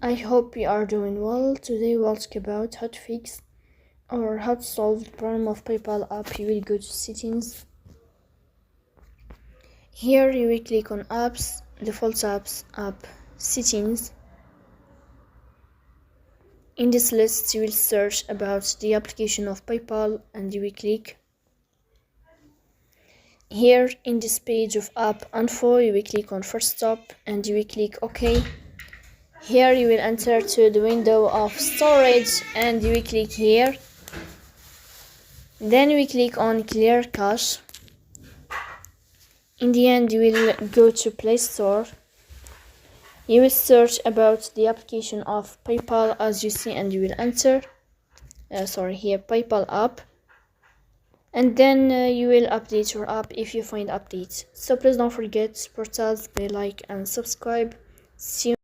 I hope you are doing well. Today we'll talk about how to fix or how to solve the problem of PayPal app. You will go to settings. Here you will click on apps, default apps, app settings. In this list you will search about the application of PayPal and you will click. Here in this page of app info you will click on first stop and you will click OK. Here you will enter to the window of storage and you will click here. Then we click on clear cache. In the end you will go to Play Store. You will search about the application of PayPal as you see and you will enter here PayPal app, and then you will update your app if you find updates. So please don't forget to support us by like and subscribe. See you